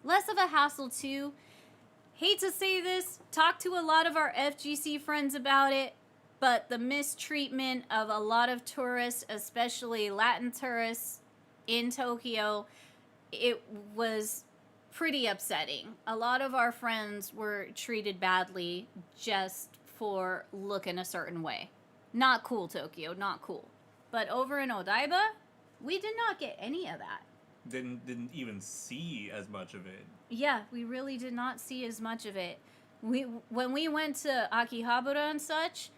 less of a hassle too. Hate to say this, talk to a lot of our FGC friends about it, but the mistreatment of a lot of tourists, especially Latin tourists in Tokyo, it was pretty upsetting. A lot of our friends were treated badly just for looking a certain way. Not cool, Tokyo, not cool. But over in Odaiba, we did not get any of that. Didn't even see as much of it. Yeah, we really did not see as much of it. When we went to Akihabara and such,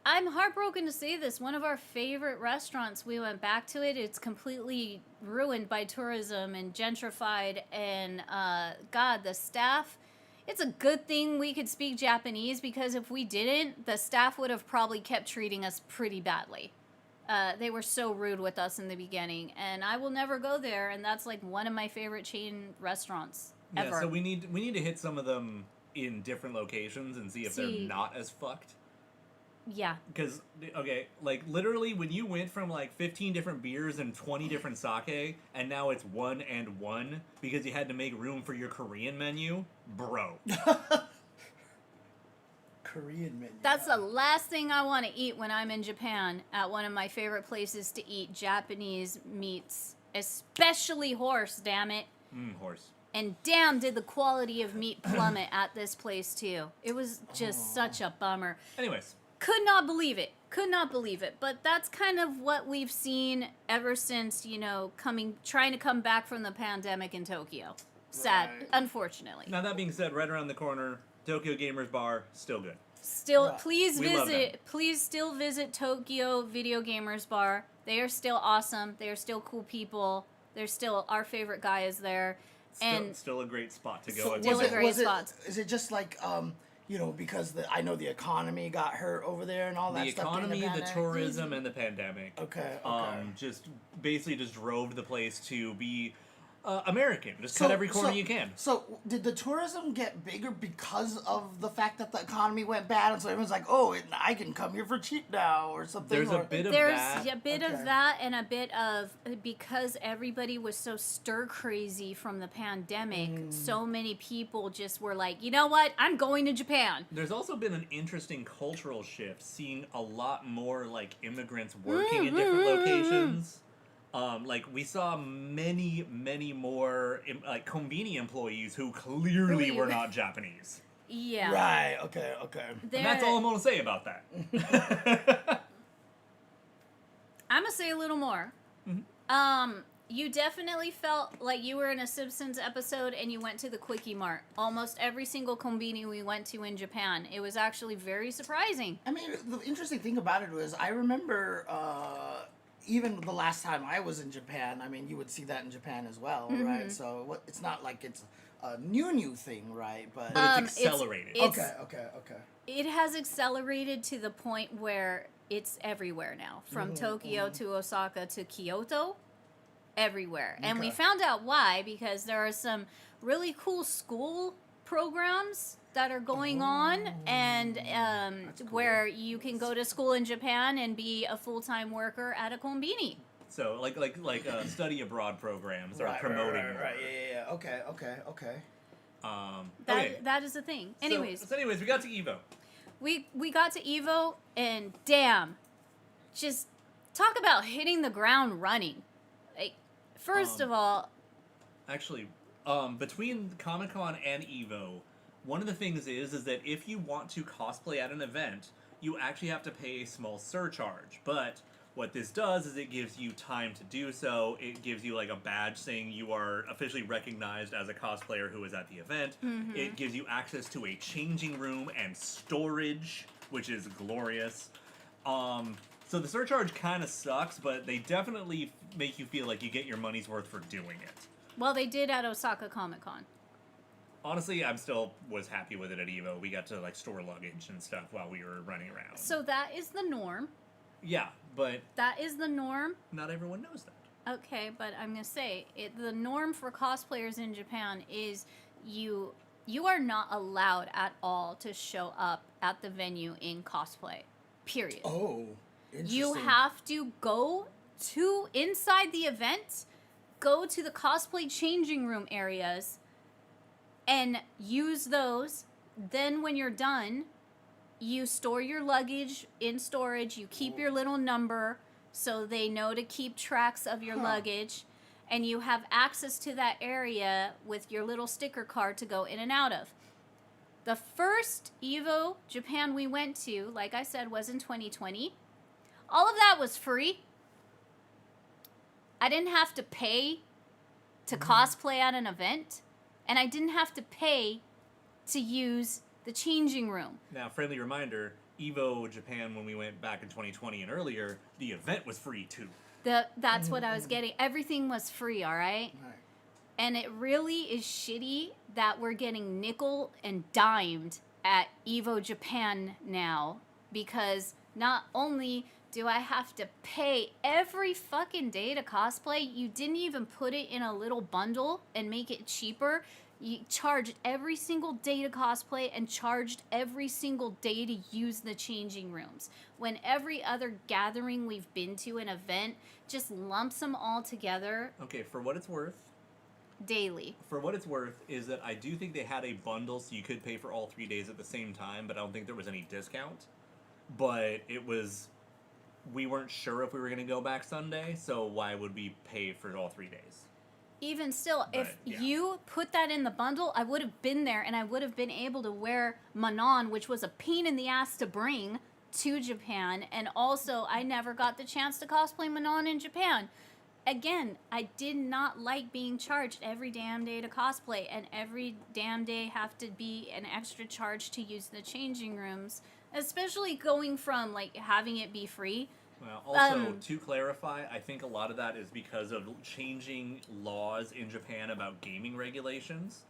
I'm heartbroken to say this. One of our favorite restaurants, we went back to it. It's completely ruined by tourism and gentrified. And God, the staff. It's a good thing we could speak Japanese, because if we didn't, the staff would have probably kept treating us pretty badly. They were so rude with us in the beginning, and I will never go there. And that's like one of my favorite chain restaurants ever. Yeah, so we need to hit some of them in different locations and see if they're not as fucked. Yeah. Because, okay, like, literally, when you went from, like, 15 different beers and 20 different sake, and now it's 1 and 1 because you had to make room for your Korean menu, bro. Korean menu. That's the last thing I want to eat when I'm in Japan, at one of my favorite places to eat Japanese meats. Especially horse, damn it. Horse. And damn, did the quality of meat plummet at this place, too. It was just such a bummer. Anyways. Could not believe it. But that's kind of what we've seen ever since, trying to come back from the pandemic in Tokyo. Sad, Right. Unfortunately. Now, that being said, right around the corner, Tokyo Gamers Bar, still good. Still, Yeah. please still visit Tokyo Video Gamers Bar. They are still awesome. They are still cool people. They're still, our favorite guy is there. Still a great spot to go. So again. is it just like because I know the economy got hurt over there and all that stuff. The economy, the pandemic? tourism, and the pandemic. Okay. Just drove the place to be American. Just cut every corner you can. So did the tourism get bigger because of the fact that the economy went bad, and so everyone's like, "Oh, I can come here for cheap now," or something? There's a bit of that. There's a bit of that, and a bit of, because everybody was so stir crazy from the pandemic. So many people just were like, you know what? I'm going to Japan. There's also been an interesting cultural shift, seeing a lot more like immigrants working in different locations. Like, we saw many, many more, like, konbini employees who clearly were not Japanese. Yeah. Right, okay. And that's all I'm going to say about that. I'm going to say a little more. Mm-hmm. You definitely felt like you were in a Simpsons episode and you went to the Quickie Mart. Almost every single konbini we went to in Japan. It was actually very surprising. I mean, the interesting thing about it was, I remember... even the last time I was in Japan, I mean, you would see that in Japan as well, right? So it's not like it's a new thing, right? But it's accelerated. Okay. It has accelerated to the point where it's everywhere now. From Tokyo to Osaka to Kyoto, everywhere. And we found out why, because there are some really cool school programs that are going on, and cool. where you can go to school in Japan and be a full-time worker at a konbini. So, like study abroad programs are promoting. Right. Yeah. Okay. That is the thing. Anyways, So we got to Evo. we got to Evo, and damn, just talk about hitting the ground running. Like, first of all, Actually, between Comic-Con and Evo, one of the things is that if you want to cosplay at an event, you actually have to pay a small surcharge. But what this does is it gives you time to do so. It gives you like a badge saying you are officially recognized as a cosplayer who is at the event. It gives you access to a changing room and storage, which is glorious. So the surcharge kind of sucks, but they definitely make you feel like you get your money's worth for doing it. well, they did at Osaka Comic-Con. Honestly, was happy with it at Evo. We got to like store luggage and stuff while we were running around. So that is the norm. Yeah, but That is the norm. not everyone knows that. Okay, but I'm going to say, the norm for cosplayers in Japan is you are not allowed at all to show up at the venue in cosplay. Period. Oh, interesting. You have to go to inside the event go to the cosplay changing room areas and use those. Then when you're done, you store your luggage in storage. You keep your little number so they know to keep tracks of your luggage. And you have access to that area with your little sticker card to go in and out of. The first Evo Japan we went to, like I said, was in 2020. All of that was free. I didn't have to pay to cosplay at an event. And I didn't have to pay to use the changing room. Now, friendly reminder, Evo Japan, when we went back in 2020 and earlier, the event was free too. That's what I was getting. Everything was free, all right? And it really is shitty that we're getting nickel and dimed at Evo Japan now, because not only do I have to pay every fucking day to cosplay, you didn't even put it in a little bundle and make it cheaper. You charged every single day to cosplay and charged every single day to use the changing rooms. When every other gathering we've been to, an event, just lumps them all together. Okay, for what it's worth. Daily. For what it's worth is that I do think they had a bundle so you could pay for all 3 days at the same time, but I don't think there was any discount. But it was... We weren't sure if we were going to go back Sunday, so why would we pay for all 3 days? Even still, if you put that in the bundle, I would have been there and I would have been able to wear Manon, which was a pain in the ass to bring to Japan. And also, I never got the chance to cosplay Manon in Japan. Again, I did not like being charged every damn day to cosplay, and every damn day have to be an extra charge to use the changing rooms, especially going from like having it be free. Well, also, to clarify, I think a lot of that is because of changing laws in Japan about gaming regulations.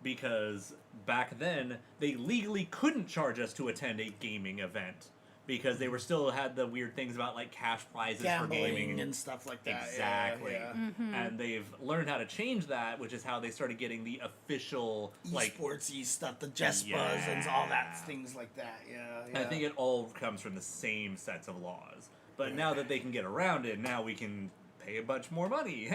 Because back then, they legally couldn't charge us to attend a gaming event. Because they were still had the weird things about like cash prizes Gambling for gaming. and stuff like that. Exactly. Yeah. And they've learned how to change that, which is how they started getting the official Esportsy stuff, the Jespas and all that, things like that. Yeah. I think it all comes from the same sets of laws. But now that they can get around it, now we can pay a bunch more money.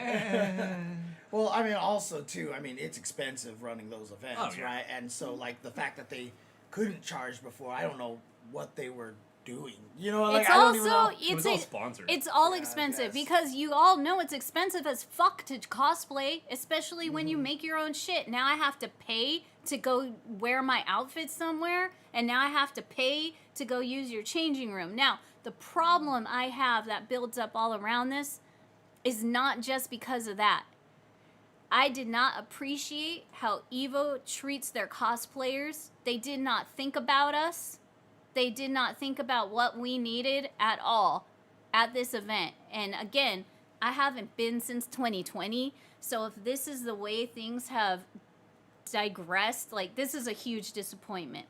Well, I mean, also, too, I mean, it's expensive running those events, Oh, yeah. right? And so, like, the fact that they couldn't charge before, I don't know what they were doing. You know, like, It's I don't even know. also It was all sponsored. It's all Yeah, I expensive guess. because you all know it's expensive as fuck to cosplay, especially when you make your own shit. Now I have to pay to go wear my outfit somewhere, and now I have to pay to go use your changing room. Now, the problem I have that builds up all around this is not just because of that. I did not appreciate how Evo treats their cosplayers. They did not think about us. They did not think about what we needed at all at this event. And again, I haven't been since 2020. So if this is the way things have digressed, like, this is a huge disappointment.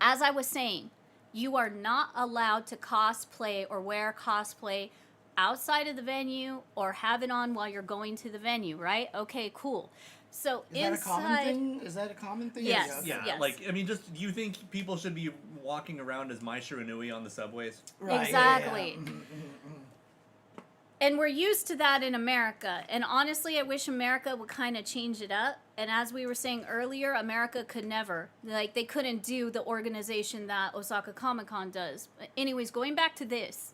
As I was saying, you are not allowed to cosplay or wear cosplay outside of the venue or have it on while you're going to the venue, right? Okay, cool. So Is that a common thing? Is that a common thing? Yes. Yeah, Yes. like, I mean, just, you think people should be walking around as Mai Shiranui on the subways? Right, Exactly. Yeah. And we're used to that in America. And honestly, I wish America would kind of change it up. And as we were saying earlier, America could never. Like, they couldn't do the organization that Osaka Comic-Con does. But anyways, going back to this.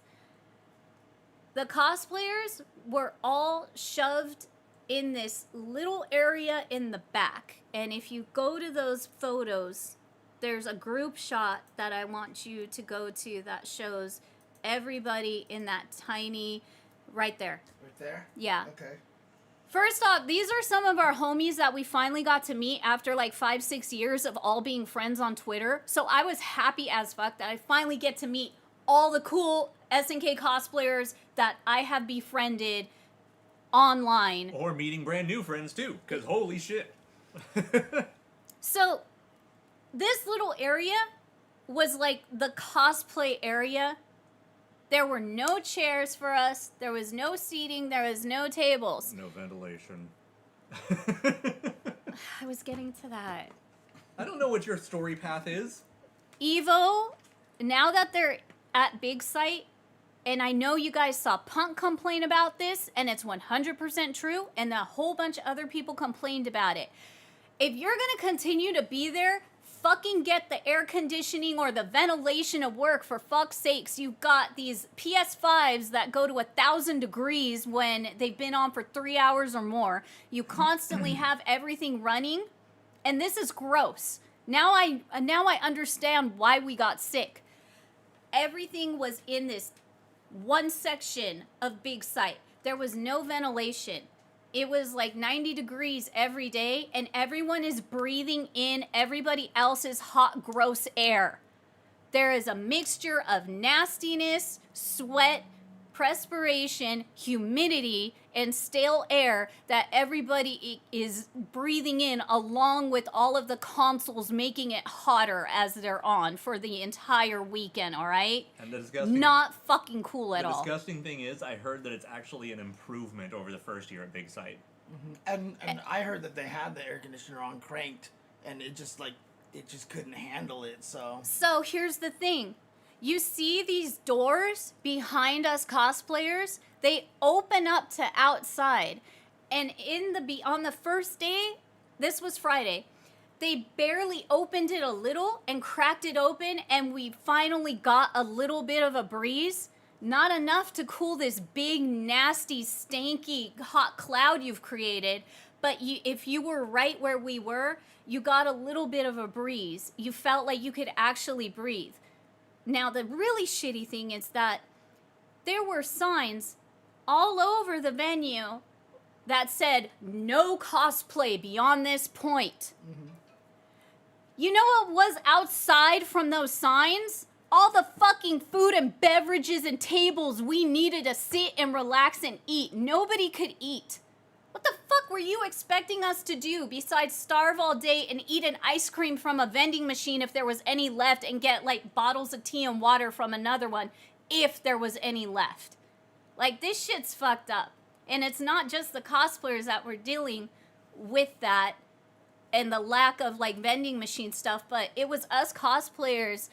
The cosplayers were all shoved in this little area in the back. And if you go to those photos, there's a group shot that I want you to go to that shows everybody in that tiny... Right there. Right there? Yeah. Okay. First off, these are some of our homies that we finally got to meet after like 5-6 years of all being friends on Twitter. So I was happy as fuck that I finally get to meet all the cool SNK cosplayers that I have befriended online. Or meeting brand new friends, too, because holy shit. So this little area was like the cosplay area. There were no chairs for us. There was no seating. There was no tables. No ventilation. I was getting to that. I don't know what your story path is. Evo, now that they're at Big Sight, and I know you guys saw Punk complain about this, and it's 100% true, and a whole bunch of other people complained about it. If you're gonna continue to be there, fucking get the air conditioning or the ventilation of work, for fuck's sakes. You've got these PS5s that go to 1,000 degrees when they've been on for 3 hours or more. You constantly have everything running, and this is gross. Now I understand why we got sick. Everything was in this one section of big site. There was no ventilation. It was like 90 degrees every day, and everyone is breathing in everybody else's hot, gross air. There is a mixture of nastiness, sweat, perspiration, humidity, and stale air that everybody is breathing in, along with all of the consoles making it hotter as they're on for the entire weekend, all right? And the disgusting, not fucking cool at all. The disgusting thing is, I heard that it's actually an improvement over the first year at Big Site. And I heard that they had the air conditioner on cranked, and it just couldn't handle it. So here's the thing. You see these doors behind us cosplayers? They open up to outside. And on the first day, this was Friday, they barely opened it a little and cracked it open, and we finally got a little bit of a breeze. Not enough to cool this big, nasty, stanky, hot cloud you've created, but if you were right where we were, you got a little bit of a breeze. You felt like you could actually breathe. Now, the really shitty thing is that there were signs all over the venue that said, no cosplay beyond this point. Mm-hmm. You know what was outside from those signs? All the fucking food and beverages and tables we needed to sit and relax and eat. Nobody could eat. What the fuck were you expecting us to do besides starve all day and eat an ice cream from a vending machine if there was any left, and get like bottles of tea and water from another one if there was any left? Like, this shit's fucked up. And it's not just the cosplayers that were dealing with that and the lack of like vending machine stuff, but it was us cosplayers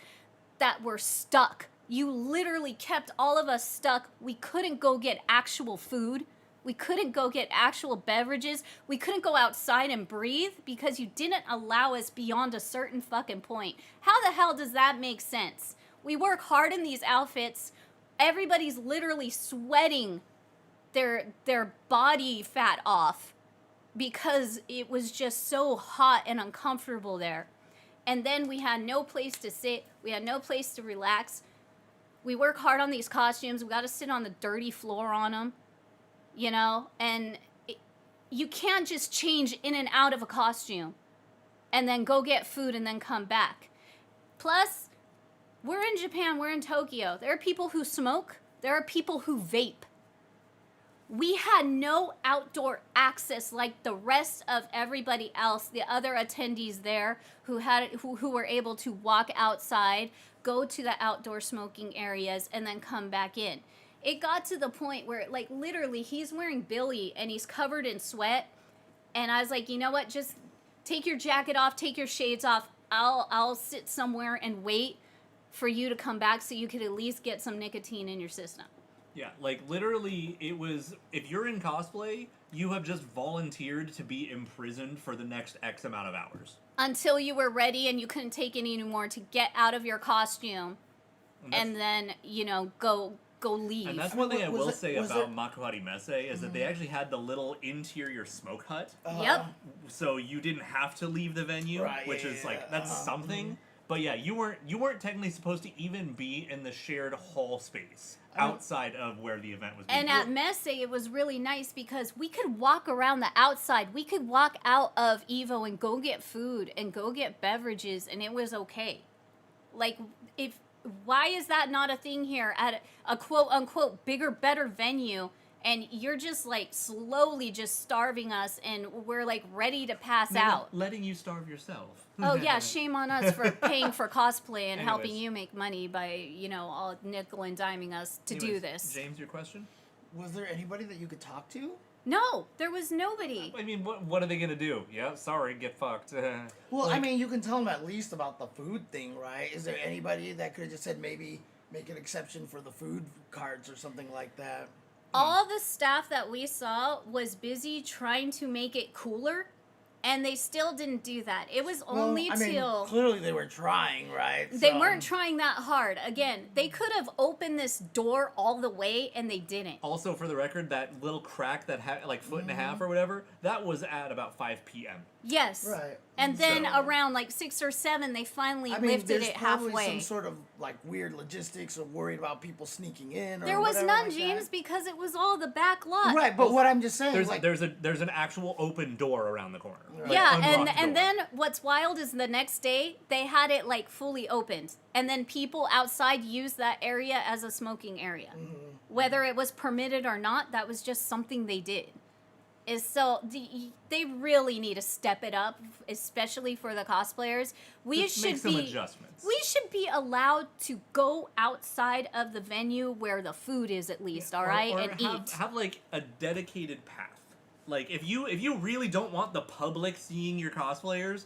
that were stuck. You literally kept all of us stuck. We couldn't go get actual food. We couldn't go get actual beverages. We couldn't go outside and breathe because you didn't allow us beyond a certain fucking point. How the hell does that make sense? We work hard in these outfits. Everybody's literally sweating their body fat off because it was just so hot and uncomfortable there. And then we had no place to sit. We had no place to relax. We work hard on these costumes. We got to sit on the dirty floor on them. You know, and you can't just change in and out of a costume and then go get food and then come back. Plus, we're in Japan, we're in Tokyo. There are people who smoke, there are people who vape. We had no outdoor access like the rest of everybody else, the other attendees there who were able to walk outside, go to the outdoor smoking areas, and then come back in. It got to the point where, like, literally, he's wearing Billy and he's covered in sweat. And I was like, you know what? Just take your jacket off, take your shades off. I'll sit somewhere and wait for you to come back so you could at least get some nicotine in your system. Yeah, like, literally, it was, if you're in cosplay, you have just volunteered to be imprisoned for the next X amount of hours. Until you were ready and you couldn't take it anymore to get out of your costume and then, you know, go leave. And that's one thing I will say about Makuhari Messe is that they actually had the little interior smoke hut. Yep. So you didn't have to leave the venue, which is like, that's something. But yeah, you weren't technically supposed to even be in the shared hall space outside of where the event was being And at Messe, it was really nice because we could walk around the outside. We could walk out of Evo and go get food and go get beverages, and it was okay. Like, why is that not a thing here at a quote-unquote bigger, better venue, and you're just, like, slowly just starving us, and we're, like, ready to pass out? Letting you starve yourself. Oh, yeah, shame on us for paying for cosplay and helping you make money by, you know, all nickel and diming us to do this. James, your question? Was there anybody that you could talk to? No, there was nobody. I mean, what are they going to do? Yeah, sorry, get fucked. Well, I mean, you can tell them at least about the food thing, right? Is there anybody that could have just said maybe make an exception for the food carts or something like that. All the staff that we saw was busy trying to make it cooler, and they still didn't do that. It was only till... clearly they were trying, right? They weren't trying that hard. Again, they could have opened this door all the way, and they didn't. Also, for the record, that little crack that had like foot and a half or whatever, that was at about 5 p.m. Yes. Right. And then around like 6 or 7, they finally lifted it halfway. Probably some sort of like weird logistics of worried about people sneaking in. Or there was whatever none, like James, that. because it was all the back lot. Right, but what I'm just saying, There's an actual open door around the corner. Right. Like, Yeah, unlocked and door. then what's wild is the next day they had it like fully opened, and then people outside used that area as a smoking area, whether it was permitted or not. That was just something they did. They really need to step it up, especially for the cosplayers. Just make some adjustments. We should be allowed to go outside of the venue where the food is, at least, all right, or and eat. Have like a dedicated path. Like if you really don't want the public seeing your cosplayers,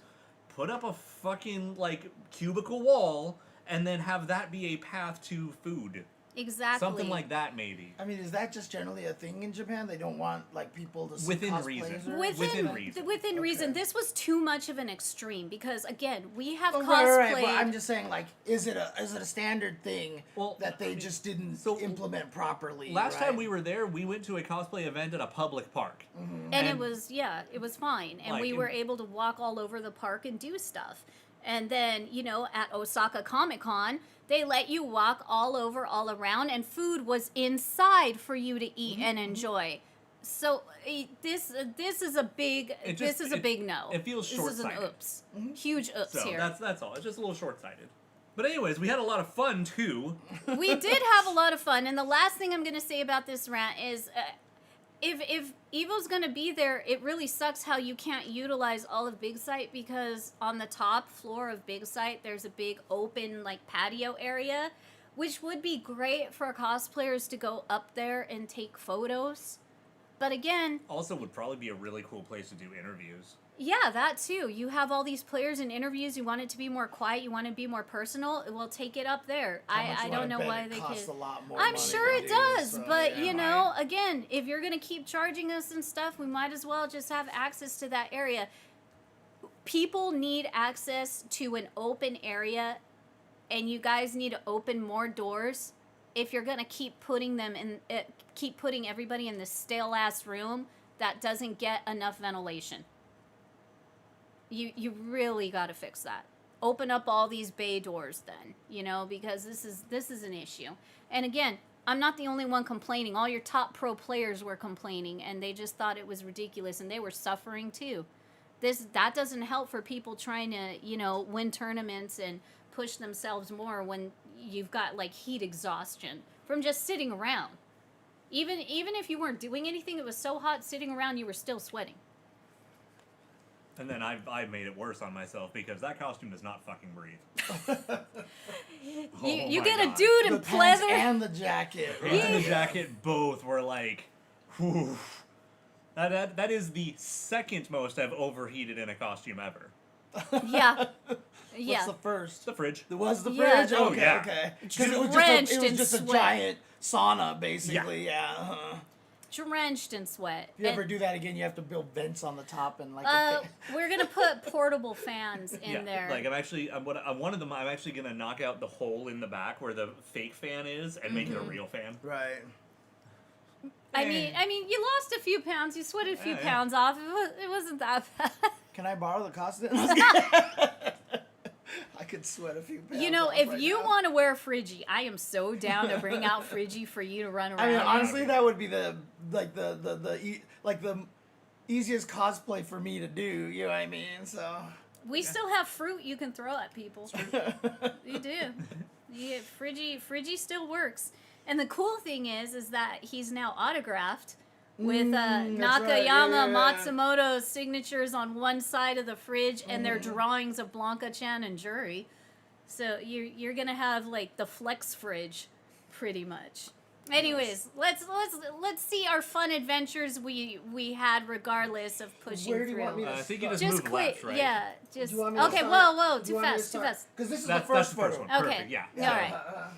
put up a fucking like cubicle wall and then have that be a path to food. Exactly. Something like that, maybe. I mean, is that just generally a thing in Japan? They don't want like people to see Within cosplays reason. or Within reason. Within reason. Okay. This was too much of an extreme because, again, we have Oh, cosplayed. right, but I'm just saying, like, is it a standard thing that they just didn't implement properly? Last time we were there, we went to a cosplay event at a public park. and it was fine, and Like, we were able to walk all over the park and do stuff. And then, at Osaka Comic Con, they let you walk all over, all around, and food was inside for you to eat and enjoy. So this is a big no. It feels This short-sighted. is an oops, huge oops So here. that's all. It's just a little short-sighted. But anyways, we had a lot of fun too. We did have a lot of fun, and the last thing I'm going to say about this rant is, if Evo's going to be there, it really sucks how you can't utilize all of Big Sight, because on the top floor of Big Sight, there's a big open like patio area, which would be great for cosplayers to go up there and take photos. But again, Also, would probably be a really cool place to do interviews. yeah, that too. You have all these players in interviews. You want it to be more quiet. You want it to be more personal. Well, take it up there. I don't know why they costs could. a lot more I'm money sure to it do, does, so, but yeah. again, if you're gonna keep charging us and stuff, we might as well just have access to that area. People need access to an open area, and you guys need to open more doors. If you're gonna keep putting everybody in this stale ass room that doesn't get enough ventilation. You really got to fix that. Open up all these bay doors then, because this is an issue. And again, I'm not the only one complaining. All your top pro players were complaining, and they just thought it was ridiculous, and they were suffering too. That doesn't help for people trying to, win tournaments and push themselves more when you've got like heat exhaustion from just sitting around. Even if you weren't doing anything, it was so hot sitting around, you were still sweating. And then I made it worse on myself because that costume does not fucking breathe. You my get a God. dude in The pants pleather. and the jacket. Right? Pants and the jacket both were like, whew. That is the second most I've overheated in a costume ever. Yeah. What's the first? The fridge. It was the Yeah. fridge? Oh, Okay, yeah. okay. Because Drenched it was in just a sweat. giant sauna, basically. Yeah. Drenched in sweat. If you ever do that again, you have to build vents on the top and like. We're gonna put portable fans in there. Like I'm one of them. I'm actually gonna knock out the hole in the back where the fake fan is and make it a real fan. Right. I mean, you lost a few pounds. You sweated a few Yeah. pounds off. It wasn't that bad. Can I borrow the costume? I could sweat a few pounds. off If right you now. want to wear Friggy, I am so down to bring out Friggy for you to run around. I mean, in. honestly, that would be the easiest cosplay for me to do. You know what I mean? So. We still have fruit you can throw at people. You do. Friggy still works. And the cool thing is that he's now autographed with Nakayama right. Yeah. Matsumoto's signatures on one side of the fridge and their drawings of Blanca-chan and Juri. So you're gonna have like the flex fridge, pretty much. Anyways, let's see our fun adventures we had regardless of pushing Where do you through. want me to I think you start? just Just move quick, left, right? yeah. Just Do you want me to okay. start? Whoa, Do too you want me to fast, too start? fast. Because this is That's the first the first photo. one. Okay. Perfect. Yeah. All right.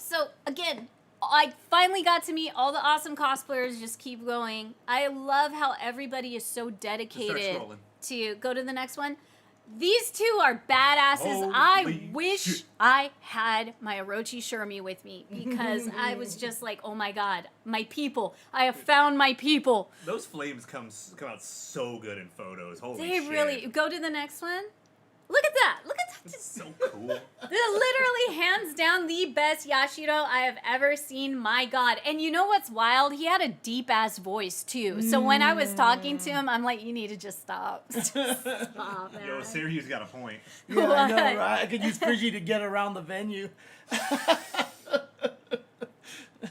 So again, I finally got to meet all the awesome cosplayers. Just keep going. I love how everybody is so dedicated scrolling. to go to the next one. These two are badasses. I Holy wish shit. I had my Orochi Shermie with me because I was just like, oh my god, my people. I have found my people. Those flames come out so good in photos. Holy They shit. really go to the next one. Look at that. Look at that. It's so cool. They're literally hands down the best Yashiro I have ever seen. My god. And you know what's wild? He had a deep ass voice too. So when I was talking to him, I'm like, you need to just stop. Just stop, man. Yo, Sirius got a point. Yeah, I know, What? right? I could use Friggy to get around the venue.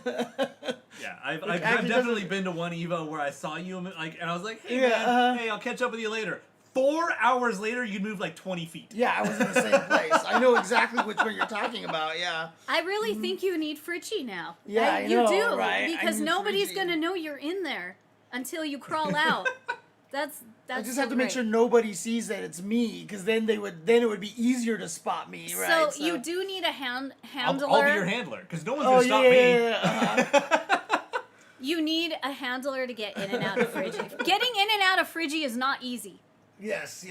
Yeah, I've actually definitely been to one Evo where I saw you and I was like, hey Yeah, man, hey, I'll catch up with you later. 4 hours later, you'd move like 20 feet. Yeah, I was in the same place. I know exactly which one you're talking about, yeah. I really think you need Fritchie now. Yeah, I you know, do, right? I because need nobody's Fritchie. gonna know you're in there until you crawl out. That's I just so have to make great. sure nobody sees that it's me, because then it would be easier to spot me, right? So you do need a handler. I'll be your handler, because no one's Oh, going to stop me. yeah. You need a handler to get in and out of Friggy. Getting in and out of Friggy is not easy. Yes.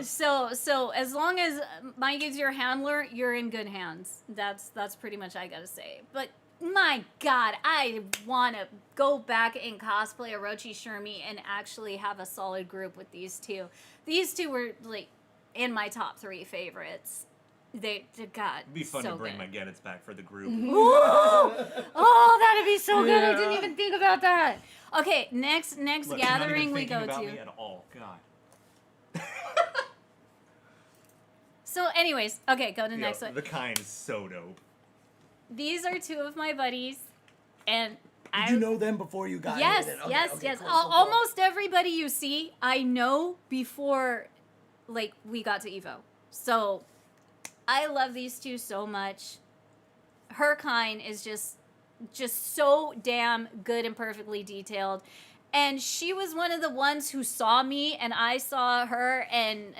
So as long as Mike is your handler, you're in good hands. That's pretty much I gotta say. But my God, I want to go back and cosplay Orochi Shermie and actually have a solid group with these two. These two were like in my top 3 favorites. They got It'd be fun so to bring good. my Gettits back for the group. Ooh! Oh, that'd be so good. I Yeah. didn't even think about that. Okay, next Look, you're not gathering even we thinking go about to. me at all. God. So, anyways, okay, go to the Yo, next one. the kind is so dope. These are 2 of my buddies, and Did you know them before you got Yes, here? Then? yes, Okay, yes. cool, cool, cool. Almost everybody you see, I know before, like, we got to Evo. So, I love these 2 so much. Her kind is just so damn good and perfectly detailed. And she was one of the ones who saw me, and I saw her, and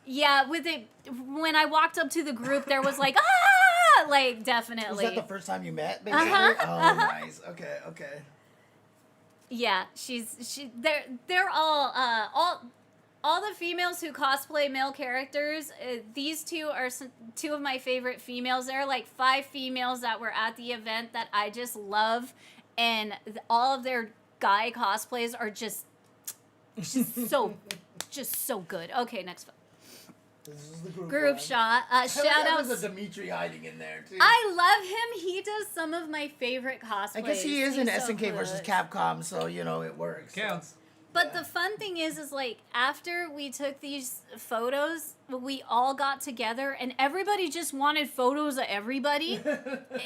yeah, with it, when I walked up to the group, there was like, ah, like definitely. Was that the first time you met, basically? Uh-huh, Nice. Okay. Yeah, they're all the females who cosplay male characters. These 2 are 2 of my favorite females. There are like 5 females that were at the event that I just love, and all of their guy cosplays are just so good. Okay, next one. This is the Group one. shot. Shout There's outs. a Dimitri hiding in there, too. I love him. He does some of my favorite cosplays. I guess he is in He's so SNK versus good. Capcom, so, it works. Counts. But the fun thing is like after we took these photos, we all got together and everybody just wanted photos of everybody.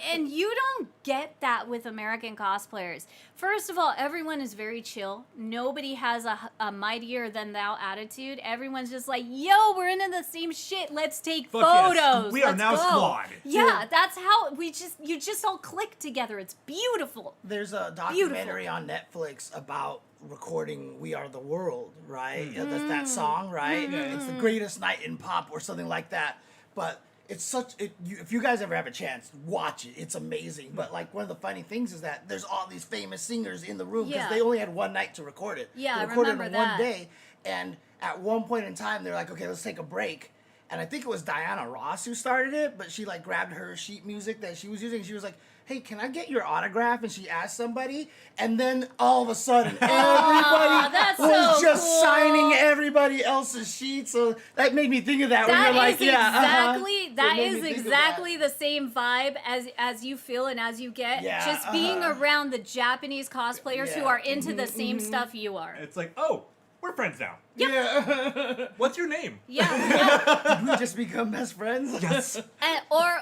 And you don't get that with American cosplayers. First of all, everyone is very chill. Nobody has a mightier than thou attitude. Everyone's just like, yo, we're into the same shit. Let's take Fuck yes. photos. We are Let's now go." squad. Yeah, that's how you just all click together. It's beautiful. There's a documentary on Netflix about recording "We Are the World," right? That's that song, right? It's the greatest night in pop or something like that. But it's if you guys ever have a chance, watch it. It's amazing. But like one of the funny things is that there's all these famous singers in the room because Yeah. they only had one night to record it. Yeah, they I recorded remember it in that. one day, and at one point in time, they're like, "Okay, let's take a break." And I think it was Diana Ross who started it, but she like grabbed her sheet music that she was using. She was like, "Hey, can I get your autograph?" And she asked somebody, and then all of a sudden, everybody that's was so just cool. signing everybody else's sheets. So that made me think of that. When That you're like, is yeah, exactly It that made is me think of exactly the same vibe as you feel and as you get. Yeah, just being around the Japanese cosplayers who Yeah. are into the same stuff you are. It's like, oh, we're friends now. Yeah. What's your name? Yeah. Did we just become best friends? Yes. And, or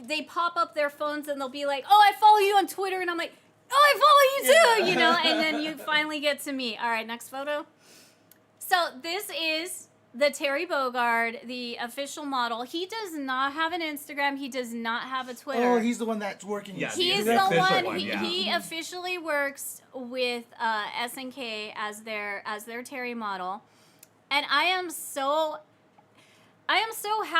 they pop up their phones and they'll be like, "Oh, I follow you on Twitter," and I'm like, "Oh, I follow you too," you know. And then you finally get to me. All right, next photo. So this is the Terry Bogard, the official model. He does not have an Instagram. He does not have a Twitter. Oh, he's the one that's working. Yeah, He the is the official one. one, yeah. He officially works with SNK as their Terry model, and I am so happy.